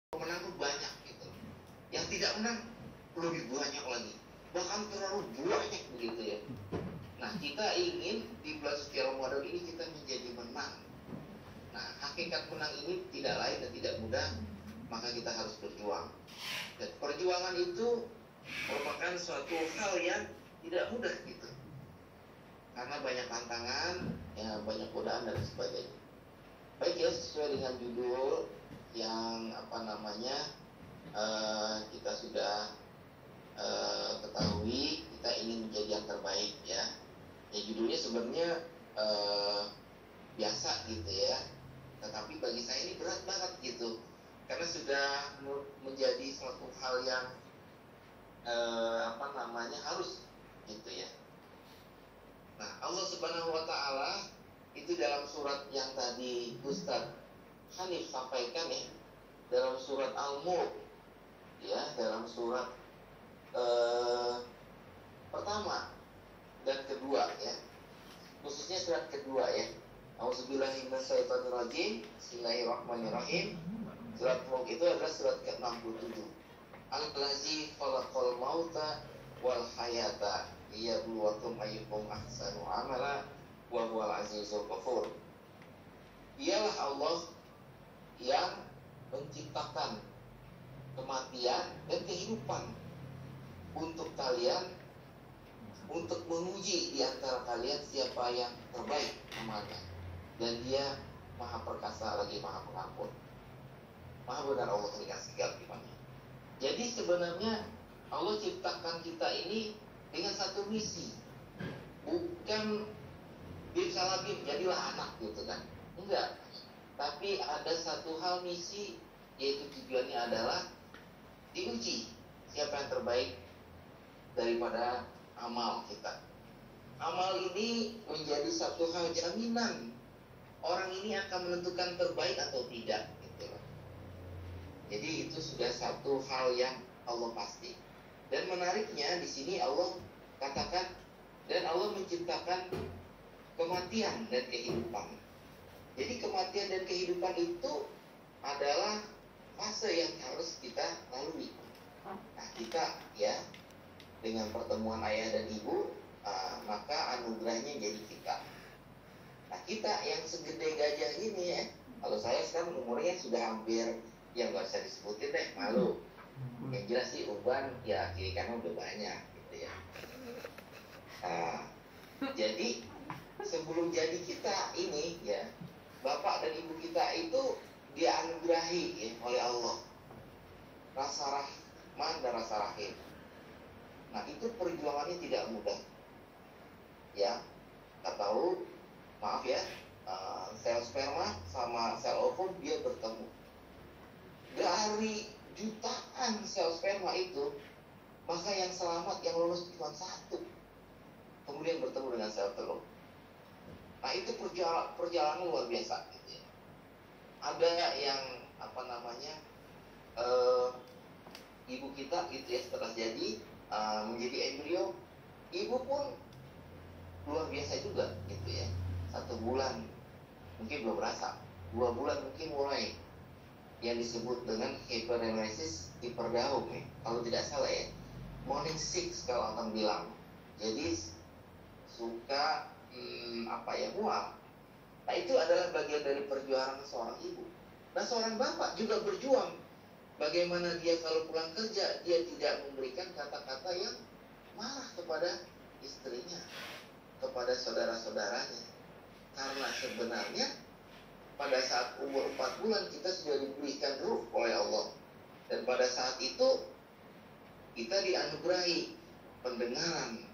pemenang tuh banyak gitu. Yang tidak menang lebih banyak lagi, bahkan terlalu banyak begitu ya. Nah, kita ingin di bulan suci Ramadan ini kita menjadi menang. Nah, hakikat menang ini tidak lain dan tidak mudah, maka kita harus berjuang. Dan perjuangan itu merupakan suatu hal yang tidak mudah gitu, karena banyak tantangan, ya, banyak godaan dan sebagainya. Baik ya, sesuai dengan judul yang kita sudah ketahui, kita ingin menjadi yang terbaik ya. Ya, judulnya sebenarnya biasa gitu ya, tetapi bagi saya ini berat banget gitu, karena sudah menjadi suatu hal yang harus gitu ya. Nah, Allah Subhanahu wa Ta'ala itu dalam surat yang tadi Ustaz Hanif sampaikan ya, dalam surat Al-Mulk ya, dalam surat pertama dan kedua ya, khususnya surat kedua ya. Auzubillahi minasyaitonirrajim. Bismillahirrahmanirrahim. Surat Mulk itu adalah surat ke-67. Al-Lazi khalaqal mauta wal hayata liyabluwakum ayyukum ahsanu amala wa huwal azizul ghafur. Dialah Allah yang menciptakan kematian dan kehidupan untuk kalian, untuk menguji di antara kalian siapa yang terbaik amalnya. Dan Dia Maha Perkasa lagi Maha Pengampun. Maha benar Allah dengan segala firman-Nya. Jadi sebenarnya Allah ciptakan kita ini dengan satu misi, bukan bim salah bim jadilah anak gitu kan, enggak. Tapi ada satu hal misi, yaitu tujuannya adalah diuji siapa yang terbaik daripada amal kita. Amal ini menjadi satu hal jaminan orang ini akan menentukan terbaik atau tidak gitu loh. Jadi itu sudah satu hal yang Allah pasti. Dan menariknya di sini Allah katakan, dan Allah menciptakan kematian dan kehidupan. Jadi kematian dan kehidupan itu adalah fase yang harus kita lalui. Nah, kita ya, dengan pertemuan ayah dan ibu, maka anugerahnya jadi kita. Nah, kita yang segede gajah ini ya, kalau saya sekarang umurnya sudah hampir, ya nggak usah disebutin deh, malu. Yang jelas sih uban ya kiri kanan udah banyak gitu ya. Nah, jadi sebelum jadi kita ini ya, bapak dan ibu kita itu dianugerahi ya, oleh Allah rasa rahman dan rasa rahim. Nah, itu perjuangannya tidak mudah ya. Kita tahu, maaf ya, sel sperma sama sel ovum dia bertemu. Dari jutaan sel sperma itu, maka yang selamat, yang lolos cuma satu, kemudian bertemu dengan sel telur. Nah, itu perjalanan luar biasa gitu ya. Ada yang ibu kita gitu ya, setelah jadi menjadi embrio, ibu pun luar biasa juga gitu ya. 1 bulan mungkin belum berasa, 2 bulan mungkin mulai yang disebut dengan hyperemesis hipergaum ya, kalau tidak salah ya, morning sickness kalau orang bilang. Jadi suka mual. Nah, itu adalah bagian dari perjuangan seorang ibu. Nah, seorang bapak juga berjuang. Bagaimana dia kalau pulang kerja, dia tidak memberikan kata-kata yang marah kepada istrinya, kepada saudara-saudaranya. Karena sebenarnya pada saat umur 4 bulan kita sudah diberikan ruh oleh Allah. Dan pada saat itu kita dianugerahi pendengaran.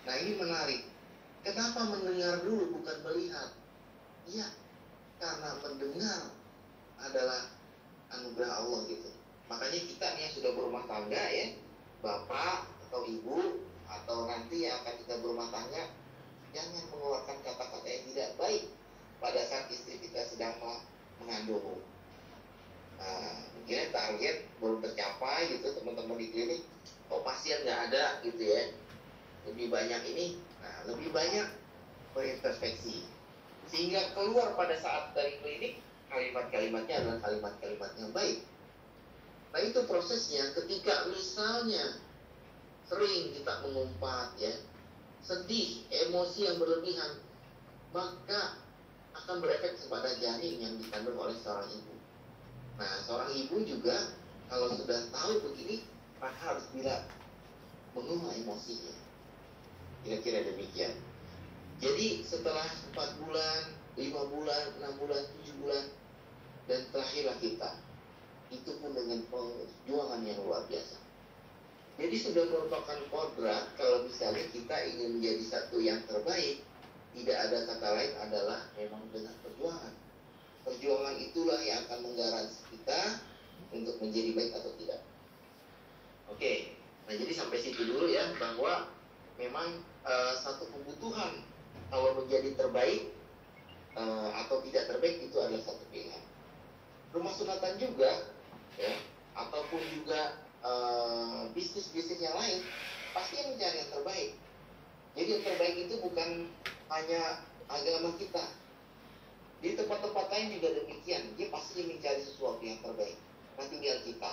Nah, ini menarik. Kenapa mendengar dulu bukan melihat? Iya, karena mendengar adalah anugerah Allah gitu. Makanya kita nih yang sudah berumah tangga ya, bapak atau ibu, atau nanti yang akan kita berumah tangga, jangan mengeluarkan kata-kata yang tidak baik pada saat istri kita sedang mengandung. Mungkin target belum tercapai gitu, teman-teman di klinik, kok pasien nggak ada gitu ya, lebih banyak ini. Nah, lebih banyak berintrospeksi, sehingga keluar pada saat dari klinik kalimat-kalimatnya adalah kalimat-kalimat yang baik. itu prosesnya. Ketika misalnya sering kita mengumpat ya, sedih, emosi yang berlebihan, maka akan berefek kepada janin yang dikandung oleh seorang ibu. Nah, seorang ibu juga kalau sudah tahu begini, maka harus bila mengolah emosinya. Kira-kira demikian. Jadi setelah 4 bulan, 5 bulan, 6 bulan, 7 bulan, dan terakhirlah kita. Itu pun dengan perjuangan yang luar biasa. Jadi sudah merupakan kodrat kalau misalnya kita ingin menjadi satu yang terbaik. Tidak ada kata lain adalah memang dengan perjuangan. Perjuangan itulah yang akan menggaransi kita untuk menjadi baik atau tidak. Oke, nah jadi sampai situ dulu ya, bahwa memang satu kebutuhan kalau menjadi terbaik atau tidak terbaik itu adalah satu pilihan. Rumah sunatan juga ya, ataupun juga bisnis-bisnis yang lain pasti yang mencari yang terbaik. Jadi yang terbaik itu bukan hanya agama kita. Di tempat-tempat lain juga demikian. Dia pasti mencari sesuatu yang terbaik. Nah, tinggal kita.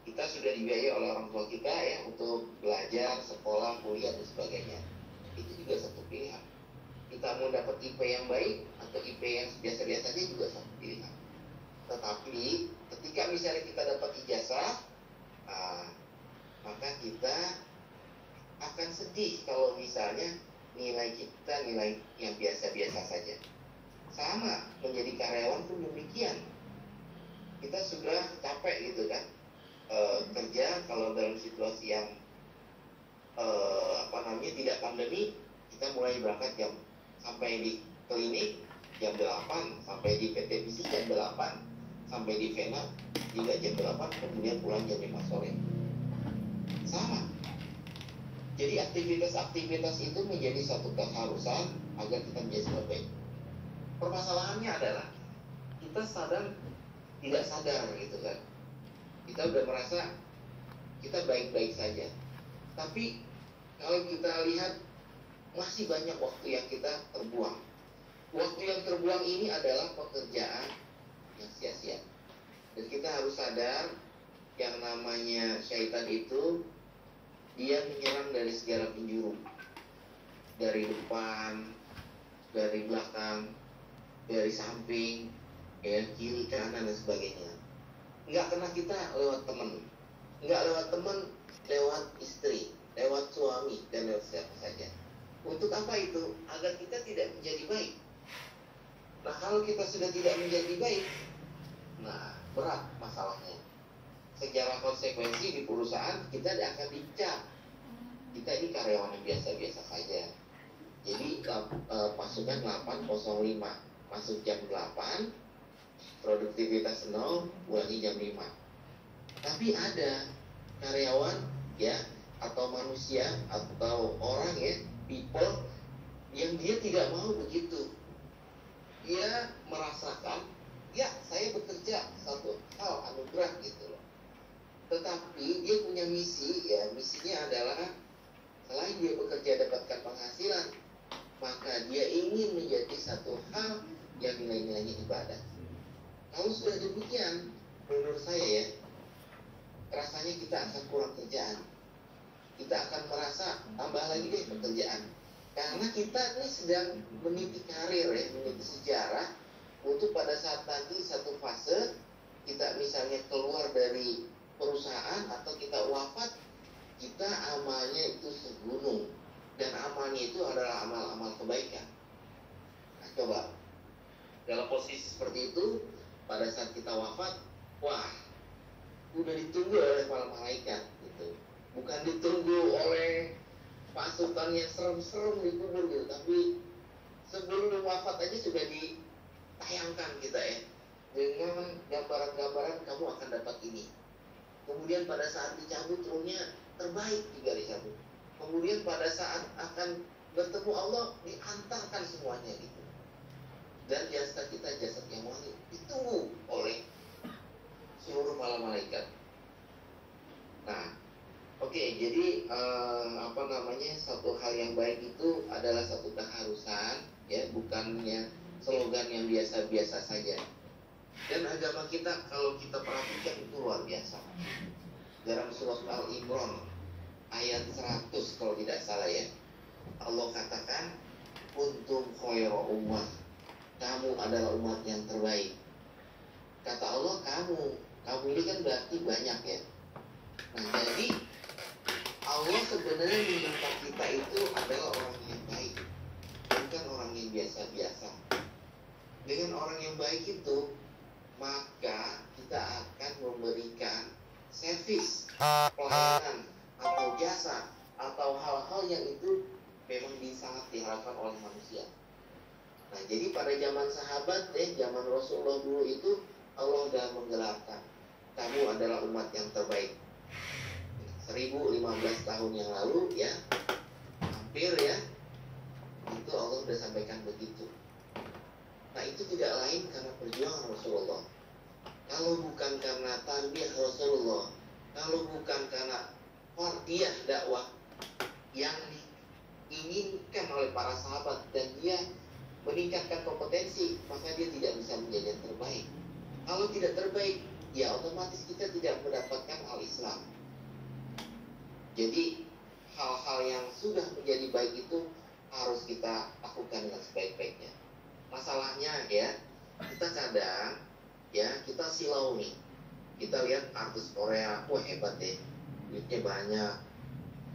Kita sudah dibiayai oleh orang tua kita ya untuk belajar, sekolah, kuliah dan sebagainya. Itu juga satu pilihan. Kita mau dapat IP yang baik atau IP yang biasa-biasa saja juga satu pilihan. Tetapi ketika misalnya kita dapat ijazah, maka kita akan sedih kalau misalnya nilai kita nilai yang biasa-biasa saja. Sama, menjadi karyawan pun demikian. Kita sudah capek gitu kan, kerja kalau dalam situasi yang tidak pandemi, kita mulai berangkat sampai di klinik jam 8, sampai di PT Visi jam 8, sampai di Vena juga jam 8, kemudian pulang jam 5 sore. Sama. Jadi aktivitas-aktivitas itu menjadi satu keharusan agar kita menjadi lebih baik. Permasalahannya adalah kita tidak sadar gitu kan. Kita udah merasa kita baik-baik saja. Tapi kalau kita lihat masih banyak waktu yang kita terbuang. Waktu yang terbuang ini adalah pekerjaan yang sia-sia. Dan kita harus sadar yang namanya syaitan itu dia menyerang dari segala penjuru, dari depan, dari belakang, dari samping, ya, kiri, kanan dan sebagainya. Nggak kena kita lewat teman, nggak lewat teman, lewat istri, lewat suami dan lewat siapa saja. Untuk apa itu? Agar kita tidak menjadi baik. Nah, kalau kita sudah tidak menjadi baik, nah berat masalahnya. Secara konsekuensi di perusahaan kita akan dicap kita ini karyawan yang biasa-biasa saja. Jadi pasukan 8.05, masuk jam 8, produktivitas 0, pulangi jam 5. Tapi ada karyawan ya, atau manusia atau orang ya, people yang dia tidak mau begitu. Dia merasakan ya saya bekerja satu hal anugerah gitu loh. Tetapi dia punya misi ya, misinya adalah selain dia bekerja dapatkan penghasilan, maka dia ingin menjadi satu hal yang nilai-nilainya ibadah. Kalau sudah demikian, menurut saya ya, rasanya kita akan kurang kerjaan. Kita akan merasa tambah lagi deh pekerjaan. Karena kita ini sedang meniti karir ya, meniti sejarah untuk pada saat nanti satu fase kita misalnya keluar dari perusahaan atau kita wafat, kita amalnya itu segunung. Dan amalnya itu adalah amal-amal kebaikan. Nah, coba dalam posisi seperti itu, pada saat kita wafat, wah, udah ditunggu oleh para malaikat gitu. Bukan ditunggu oleh pasukan yang serem-serem di kubur gitu, tapi sebelum wafat aja sudah ditayangkan kita ya, dengan gambaran-gambaran kamu akan dapat ini. Kemudian pada saat dicabut ruhnya terbaik juga dicabut. Kemudian pada saat akan bertemu Allah diantarkan semuanya gitu. Dan jasad kita jasad yang wangi ditunggu oleh seluruh para malaikat. Nah, oke, jadi satu hal yang baik itu adalah satu keharusan ya, bukannya slogan yang biasa-biasa saja. Dan agama kita kalau kita perhatikan itu luar biasa. Dalam surah Al-Imran ayat 100 kalau tidak salah ya, Allah katakan kuntum khairu ummah, kamu adalah umat yang terbaik. Kata Allah kamu ini kan berarti banyak ya. Nah jadi Allah sebenarnya minta kita itu adalah orang yang baik, bukan orang yang biasa-biasa. Dengan orang yang baik itu, maka kita akan memberikan servis, pelayanan, atau jasa, atau hal-hal yang itu memang sangat diharapkan oleh manusia. Nah, jadi pada zaman sahabat, zaman Rasulullah dulu itu, Allah sudah menggelarkan, kamu adalah umat yang terbaik. 1015 tahun yang lalu, ya, hampir ya, itu Allah sudah sampaikan begitu. Nah, itu tidak lain karena perjuangan Rasulullah. Kalau bukan karena tarbiyah Rasulullah, kalau bukan karena fardiyah dakwah yang diinginkan oleh para sahabat dan dia meningkatkan kompetensi, maka dia tidak bisa menjadi yang terbaik. Kalau tidak terbaik, ya otomatis kita tidak mendapatkan al-Islam. Jadi hal-hal yang sudah menjadi baik itu harus kita lakukan dengan sebaik-baiknya. Masalahnya ya, kita kadang ya kita silau nih. Kita lihat artis Korea, wah hebat deh, duitnya banyak,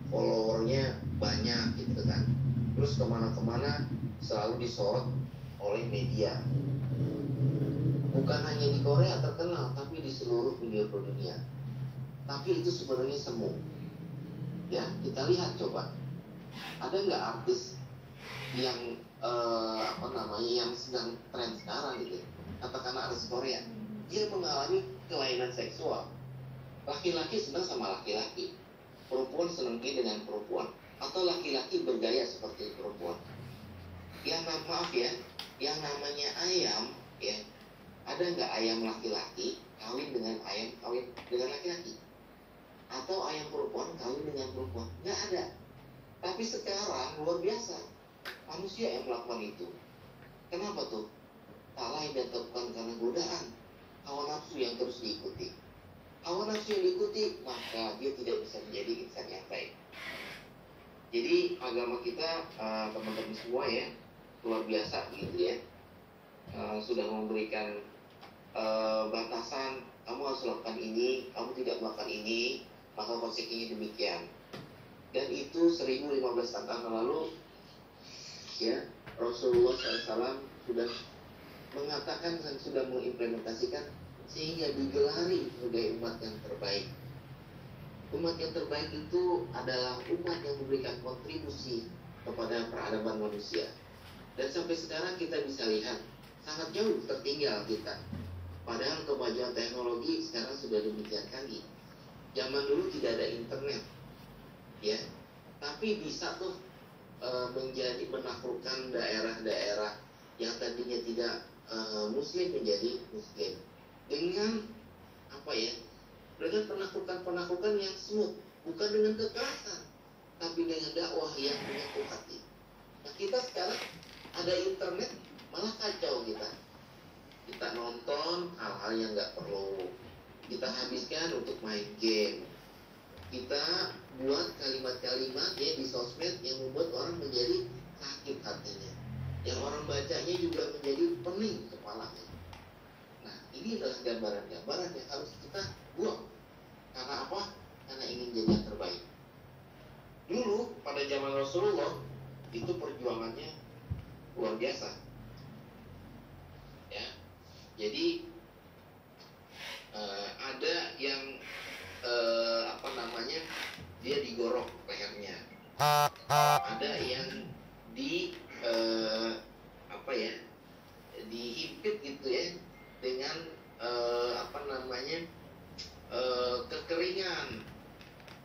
followernya banyak gitu kan. Terus kemana-kemana selalu disorot oleh media. Bukan hanya di Korea terkenal, tapi di seluruh penjuru dunia. Tapi itu sebenarnya semu. Ya, kita lihat coba. Ada nggak artis yang yang sedang tren sekarang gitu? Katakanlah artis Korea, dia mengalami kelainan seksual. Laki-laki senang sama laki-laki, perempuan senang dengan perempuan, atau laki-laki bergaya seperti perempuan. Maaf ya, yang namanya ayam ya, ada nggak ayam laki-laki kawin dengan ayam kawin dengan laki-laki? Atau ayam perempuan kawin dengan perempuan? Nggak ada. Tapi sekarang luar biasa, manusia yang melakukan itu. Kenapa tuh? Tak lain dan bukan karena godaan, hawa nafsu yang terus diikuti. Hawa nafsu yang diikuti, maka dia tidak bisa menjadi insan yang baik. Jadi agama kita, teman-teman semua ya, luar biasa gitu ya. Sudah memberikan batasan, kamu harus lakukan ini, kamu tidak melakukan ini, maka konsekuensinya demikian. Dan itu 1015 tahun lalu ya, Rasulullah SAW sudah mengatakan dan sudah mengimplementasikan sehingga digelari sebagai umat yang terbaik. Umat yang terbaik itu adalah umat yang memberikan kontribusi kepada peradaban manusia. Dan sampai sekarang kita bisa lihat sangat jauh tertinggal kita. Padahal kemajuan teknologi sekarang sudah demikian canggih. Zaman dulu tidak ada internet, ya, tapi bisa tuh menjadi menaklukkan daerah-daerah yang tadinya tidak Muslim menjadi Muslim dengan dengan penaklukan yang smooth, bukan dengan kekerasan, tapi dengan dakwah yang menyentuh hati. Nah, kita sekarang ada internet malah kacau kita nonton hal-hal yang nggak perlu, kita habiskan untuk main game, kita buat kalimat-kalimat ya di sosmed yang membuat orang menjadi sakit hatinya, yang orang bacanya juga menjadi pening kepalanya. Nah, ini adalah gambaran-gambaran yang harus kita buang. Karena apa? Karena ingin jadi yang terbaik. Dulu pada zaman Rasulullah itu perjuangannya luar biasa. Ya, jadi ada yang dia digorok lehernya, ada yang dihimpit gitu ya dengan kekeringan,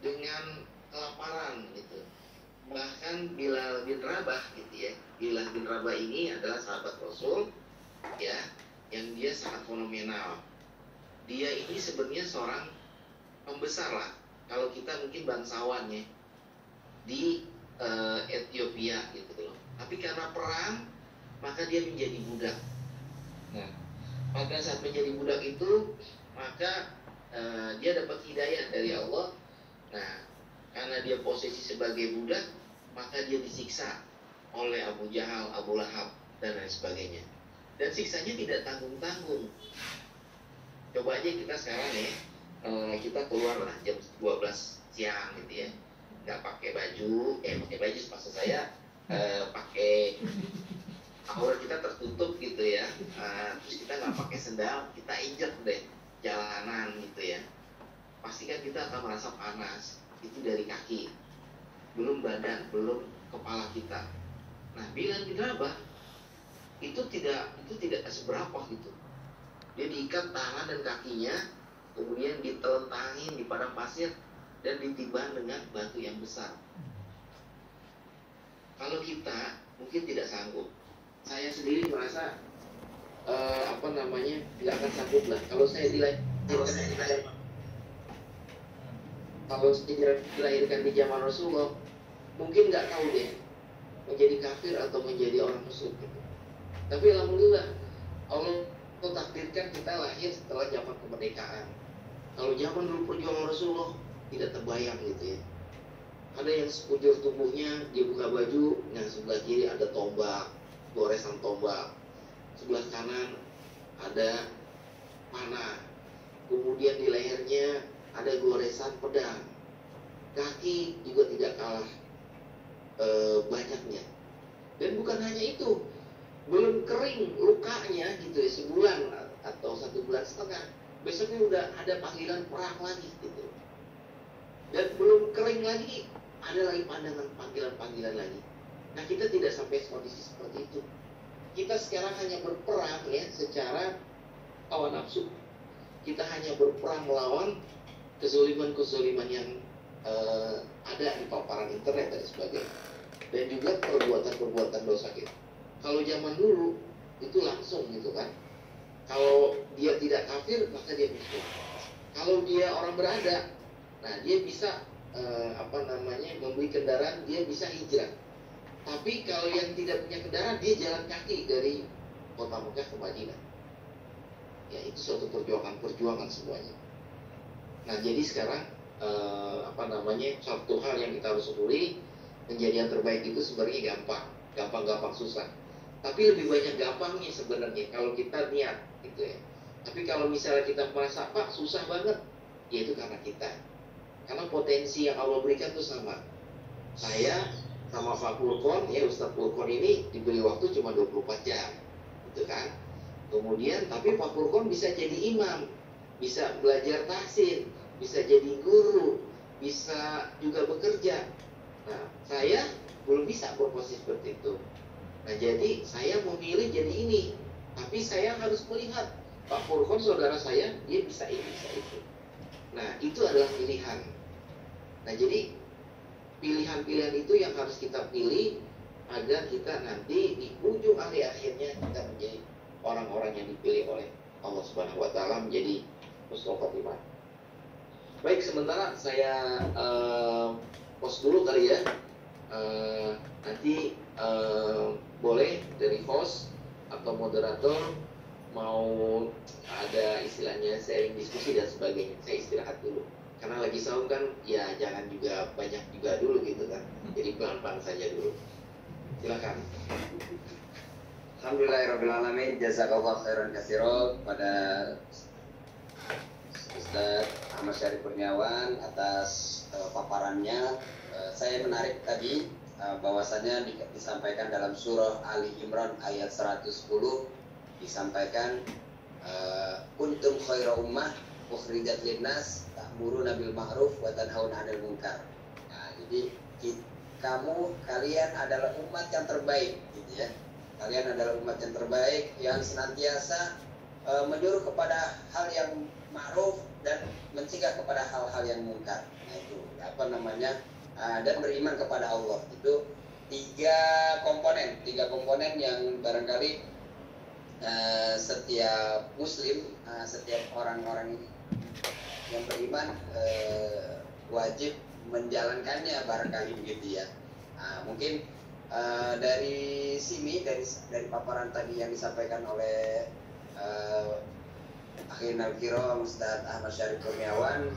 dengan kelaparan gitu. Bahkan Bilal bin Rabah gitu ya, Bilal bin Rabah ini adalah sahabat Rasul ya, yang dia sangat fenomenal. Dia ini sebenarnya seorang pembesar lah, kalau kita mungkin bangsawan ya di Ethiopia gitu loh. Tapi karena perang maka dia menjadi budak. Nah, Maka saat menjadi budak itu, maka dia dapat hidayah dari Allah. Nah, karena dia posisi sebagai budak, maka dia disiksa oleh Abu Jahal, Abu Lahab, dan lain sebagainya. Dan siksanya tidak tanggung-tanggung. Coba aja kita sekarang ya, kita keluar lah jam 12 siang gitu ya, nggak pakai baju, pakai baju maksud saya, pakai aurat kita tertutup gitu ya, terus kita nggak pakai sendal, kita injek deh jalanan gitu ya, pasti kan kita akan merasa panas. Itu dari kaki, belum badan, belum kepala kita. Nah, bila diraba itu tidak seberapa gitu. Dia diikat tangan dan kakinya, kemudian ditelentangin di padang pasir dan ditimbang dengan batu yang besar. Kalau kita mungkin tidak sanggup. Saya sendiri merasa tidak akan sanggup lah. Kalau saya dilahirkan di zaman Rasulullah, mungkin nggak tahu deh menjadi kafir atau menjadi orang musyrik gitu. Tapi alhamdulillah Allah takdirkan kita lahir setelah zaman kemerdekaan. Kalau zaman dulu perjuangan Rasulullah tidak terbayang gitu ya. Ada yang sekujur tubuhnya dia buka baju, nah sebelah kiri ada tombak, goresan tombak, sebelah kanan ada panah, kemudian di lehernya ada goresan pedang, kaki juga tidak kalah banyaknya. Dan bukan hanya itu, belum kering lukanya gitu ya, sebulan atau 1,5 bulan, besoknya udah ada panggilan perang lagi gitu. Dan belum kering lagi, ada lagi panggilan lagi. Nah, kita tidak sampai kondisi seperti itu. Kita sekarang hanya berperang ya secara hawa nafsu. Kita hanya berperang melawan kezaliman yang ada di paparan internet dan sebagainya. Dan juga perbuatan dosa kita. Kalau zaman dulu itu langsung gitu kan. Kalau dia tidak kafir maka dia musuh. Kalau dia orang berada, nah dia bisa membeli kendaraan, dia bisa hijrah. Tapi kalau yang tidak punya kendaraan, dia jalan kaki dari kota Mekah ke Madinah. Ya, itu suatu perjuangan semuanya. Nah, jadi sekarang satu hal yang kita harus syukuri, menjadi yang terbaik itu sebenarnya gampang susah. Tapi lebih banyak gampangnya sebenarnya kalau kita niat gitu ya. Tapi kalau misalnya kita merasa Pak susah banget, ya itu karena kita. Karena potensi yang Allah berikan itu sama. Saya sama Pak Pulkon, ya Ustadz Pulkon ini diberi waktu cuma 24 jam, gitu kan. Kemudian, tapi Pak Pulkon bisa jadi imam, bisa belajar tahsin, bisa jadi guru, bisa juga bekerja. Nah, saya belum bisa berposisi seperti itu. Nah, jadi saya memilih jadi ini. Tapi saya harus melihat Pak Pulkon saudara saya, dia bisa ini, bisa itu. Nah, itu adalah pilihan. Nah, jadi pilihan-pilihan itu yang harus kita pilih agar kita nanti di ujung akhirnya kita menjadi orang-orang yang dipilih oleh Allah Subhanahu wa taala menjadi husnul khotimah. Baik, sementara saya pause dulu kali ya. Nanti boleh dari host atau moderator mau ada istilahnya sharing diskusi dan sebagainya. Saya istirahat dulu. Karena lagi sahur kan, ya jangan juga banyak juga dulu gitu kan. Jadi pelan-pelan saja dulu. Silakan. Alhamdulillahirrahmanirrahim. Jazakallah khairan katsira pada Ustaz Ahmad Syarif Kurniawan atas paparannya. Saya menarik tadi bahwasannya disampaikan dalam surah Ali Imran ayat 110, disampaikan kuntum khaira ummah ukhrijat linnas ta'muruna bil ma'ruf wa tanhauna 'anil munkar. Nah, jadi kalian adalah umat yang terbaik gitu ya. Kalian adalah umat yang terbaik yang senantiasa menyuruh kepada hal yang ma'ruf dan mencegah kepada hal-hal yang munkar. Nah, itu dan beriman kepada Allah. Itu tiga komponen yang barangkali setiap muslim, setiap orang-orang yang beriman wajib menjalankannya barangkali begitu ya. Mungkin dari sini, dari paparan tadi yang disampaikan oleh Akhirul Kiram Ustadz Ahmad Syarif Kurniawan,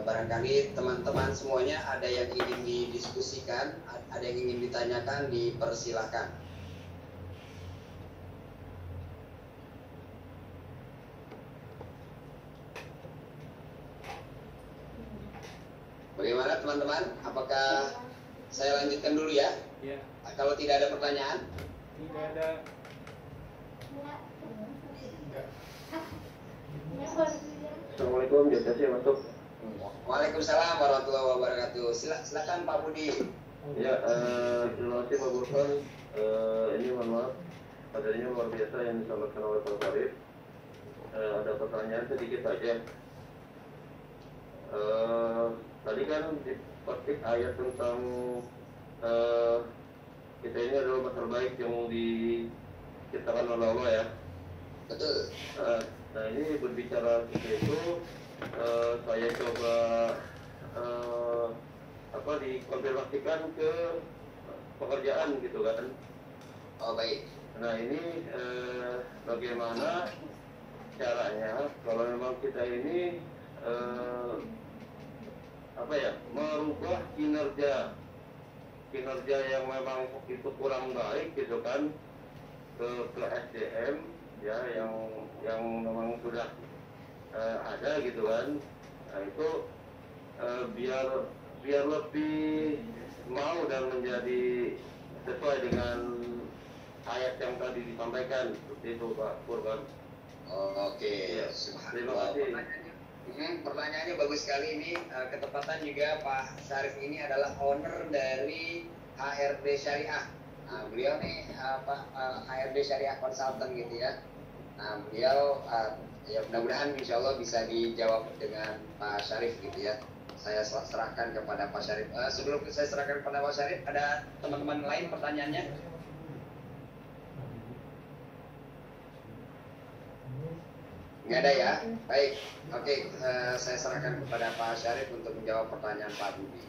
barangkali teman-teman semuanya ada yang ingin didiskusikan, ada yang ingin ditanyakan, dipersilahkan. Bagaimana teman-teman? Apakah saya lanjutkan dulu ya? Ya. Kalau tidak ada pertanyaan? Tidak ada. Assalamualaikum, Jogja masuk. Waalaikumsalam warahmatullahi wabarakatuh. Silakan Pak Budi. Ya, terima kasih Pak Burhan. Ini mohon maaf, materinya luar biasa yang disampaikan oleh Pak Syarif. Ada pertanyaan sedikit saja. Tadi kan dipetik ayat tentang kita ini adalah masa terbaik yang diciptakan oleh Allah ya. Betul. Nah ini berbicara seperti itu, saya coba dikonfirmasikan ke pekerjaan gitu kan. Oh baik. Nah ini bagaimana caranya kalau memang kita ini merubah kinerja yang memang itu kurang baik gitu kan ke SDM ya yang memang sudah ada gitu kan. Nah itu biar lebih mau dan menjadi sesuai dengan ayat yang tadi disampaikan seperti itu Pak Purban. Oke. Ya, terima kasih. Pertanyaannya bagus sekali ini. Ketepatan juga Pak Syarif ini adalah owner dari HRD Syariah. Nah, beliau nih HRD Syariah Consultant gitu ya. Nah, beliau ya mudah-mudahan insya Allah bisa dijawab dengan Pak Syarif gitu ya. Saya serahkan kepada Pak Syarif. Sebelum saya serahkan kepada Pak Syarif, ada teman-teman lain pertanyaannya? Nggak ada ya? Baik, oke, saya serahkan kepada Pak Syarif untuk menjawab pertanyaan Pak Budi.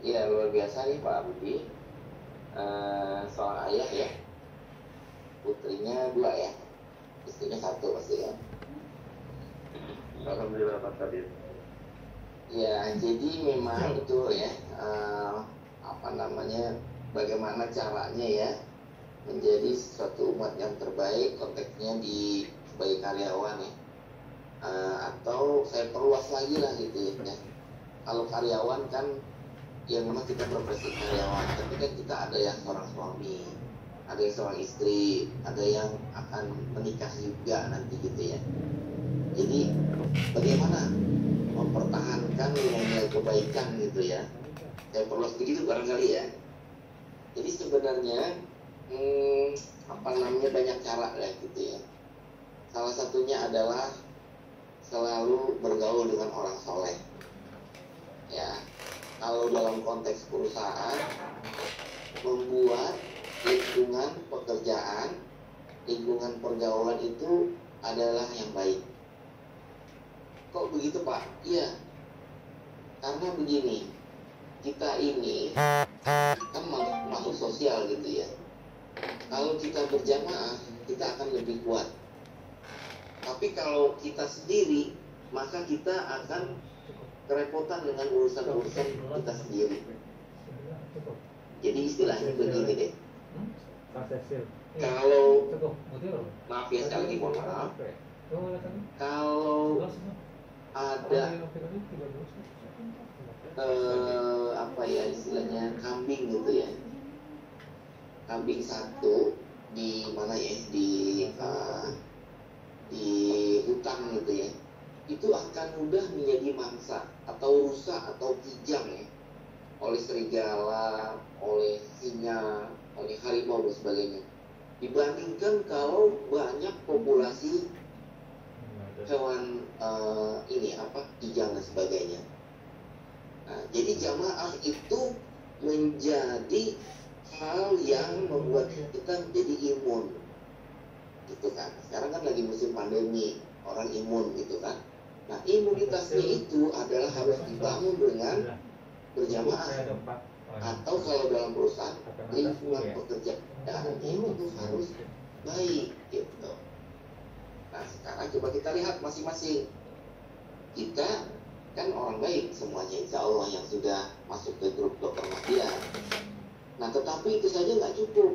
Ya luar biasa nih Pak Budi. Soal ayah ya, putrinya 2 ya, istrinya 1 pasti ya. Alhamdulillah Pak Kabir. Ya jadi memang betul ya, bagaimana caranya ya menjadi suatu umat yang terbaik, konteksnya di sebagai karyawan ya, atau saya perluas lagi lah gitu ya. Kalau karyawan kan ya memang kita profesi karyawan, tapi kan kita ada yang seorang suami, ada yang seorang istri, ada yang akan menikah juga nanti gitu ya. Jadi bagaimana mempertahankan nilai kebaikan gitu ya, saya perluas begitu barangkali ya. Jadi sebenarnya banyak cara ya gitu ya. Salah satunya adalah selalu bergaul dengan orang soleh ya. Kalau dalam konteks perusahaan, membuat lingkungan pekerjaan, lingkungan pergaulan itu adalah yang baik. Kok begitu Pak? Iya, karena begini, kita ini kan makhluk sosial gitu ya. Kalau kita berjamaah, kita akan lebih kuat. Tapi kalau kita sendiri, maka kita akan kerepotan dengan urusan-urusan kita sendiri. Jadi istilahnya begini deh. Kalau, maaf ya sekali lagi mohon maaf, kalau ada istilahnya kambing gitu ya, kambing satu di mana ya, di hutan gitu ya, itu akan mudah menjadi mangsa atau rusak atau kijang ya, oleh serigala, oleh singa, oleh harimau dan sebagainya, dibandingkan kalau banyak populasi hewan kijang dan sebagainya. Nah, jadi jamaah itu menjadi hal yang membuat kita menjadi imun, gitu kan. Sekarang kan lagi musim pandemi, orang imun gitu kan. Nah, imunitasnya itu adalah harus dibangun dengan berjamaah. Atau kalau dalam perusahaan, lingkungan pekerjaan itu harus baik gitu. Nah sekarang coba kita lihat masing-masing. Kita kan orang baik semuanya, insya Allah, yang sudah masuk ke grup Dokter Mahdiah. Nah tetapi itu saja nggak cukup.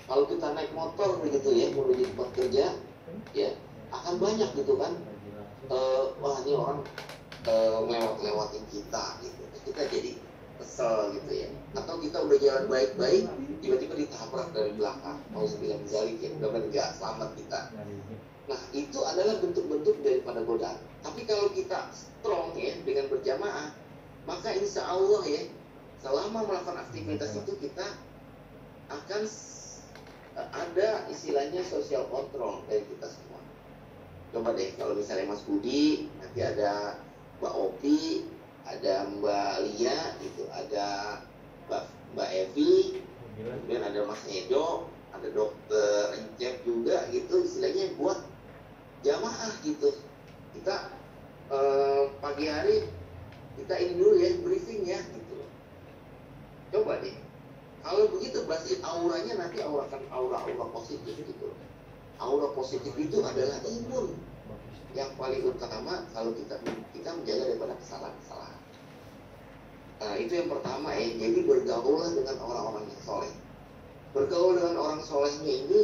Kalau kita naik motor begitu ya menuju tempat kerja, ya akan banyak gitu kan. Wah ini orang lewat-lewatin kita gitu. Terus kita jadi kesel gitu ya. Atau kita udah jalan baik-baik, tiba-tiba ditabrak dari belakang. Mau bilang zalik ya, mudah-mudahan nggak selamat kita. Nah itu adalah bentuk-bentuk daripada godaan. Tapi kalau kita strong ya dengan berjamaah, maka insya Allah ya, selama melakukan aktivitas itu kita akan ada istilahnya social control dari kita semua. Coba deh kalau misalnya Mas Budi, nanti ada Mbak Opi, ada Mbak Lia, gitu, ada Mbak Evi, kemudian ada Mas Edo, ada Dokter Encep juga gitu, istilahnya buat jamaah gitu. Kita pagi hari kita ini dulu ya briefing ya gitu. Coba deh. Kalau begitu berarti auranya nanti aura positif gitu. Aura positif itu adalah imun yang paling utama kalau kita menjaga daripada kesalahan-kesalahan. Nah itu yang pertama ya. Jadi bergaullah dengan orang-orang yang soleh. Bergaul dengan orang solehnya ini,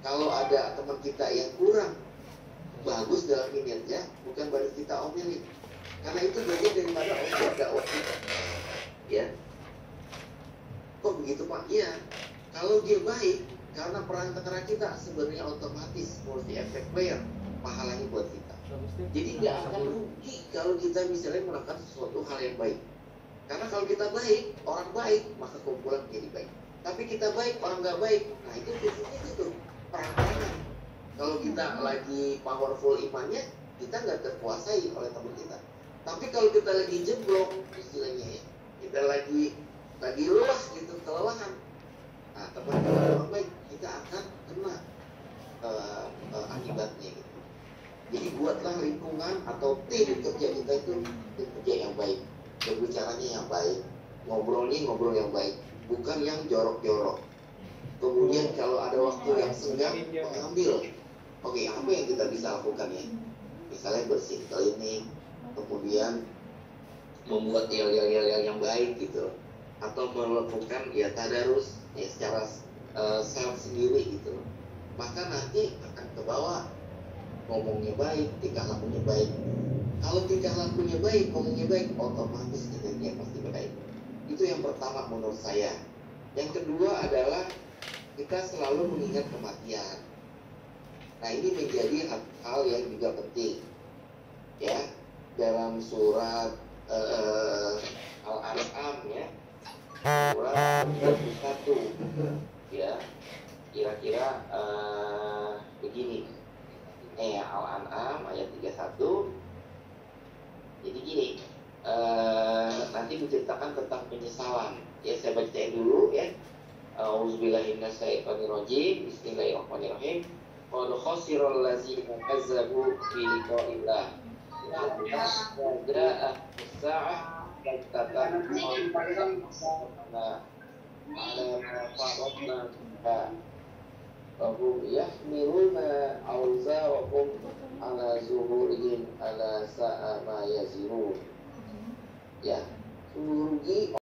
kalau ada teman kita yang kurang bagus dalam kinerja, bukan berarti kita omelin, karena itu bagian daripada dakwah kita. Ya, kok begitu Pak? Iya, kalau dia baik, karena perantara kita sebenarnya otomatis multi efek player, pahalanya buat kita. Jadi nggak akan rugi kalau kita misalnya melakukan sesuatu hal yang baik. Karena kalau kita baik, orang baik, maka kumpulan menjadi baik. Tapi kita baik, orang nggak baik, nah itu khususnya itu perantaraan. Kalau kita lagi powerful imannya, kita nggak terkuasai oleh teman kita. Tapi kalau kita lagi jeblok, istilahnya ya, kita lagi lelah gitu, kelelahan. Nah, teman-teman orang baik, kita akan kena akibatnya gitu. Jadi buatlah lingkungan atau tim kerja kita itu tim kerja yang baik, berbicaranya yang baik, ngobrolnya ngobrol yang baik, bukan yang jorok-jorok. Kemudian kalau ada waktu yang senggang, mengambil. Oke, apa yang kita bisa lakukan ya? Misalnya bersih klinik, kemudian membuat yel-yel yang baik gitu, atau melakukan ya tadarus ya secara self sendiri gitu. Maka nanti akan ke bawah, ngomongnya baik, tingkah lakunya baik. Kalau tingkah lakunya baik, ngomongnya baik, otomatis kinerjanya pasti baik. Itu yang pertama menurut saya. Yang kedua adalah kita selalu mengingat kematian. Nah ini menjadi hal yang juga penting ya, dalam surat Al-An'am ya, surat 31 ya, kira-kira begini. Al-An'am ayat 31. Jadi gini, nanti menceritakan tentang penyesalan ya. Saya bacain dulu ya. Auzubillahiminasyaitonirrajim. Bismillahirrahmanirrahim. Qad khasiral ladzina kazzabu bi liqa'illah. Ja'at as-sa'ah katakan ala faradna wahum yahmiluna awzarahum ala zuhurihim ala sa'a ma yazirun. Ya, rugi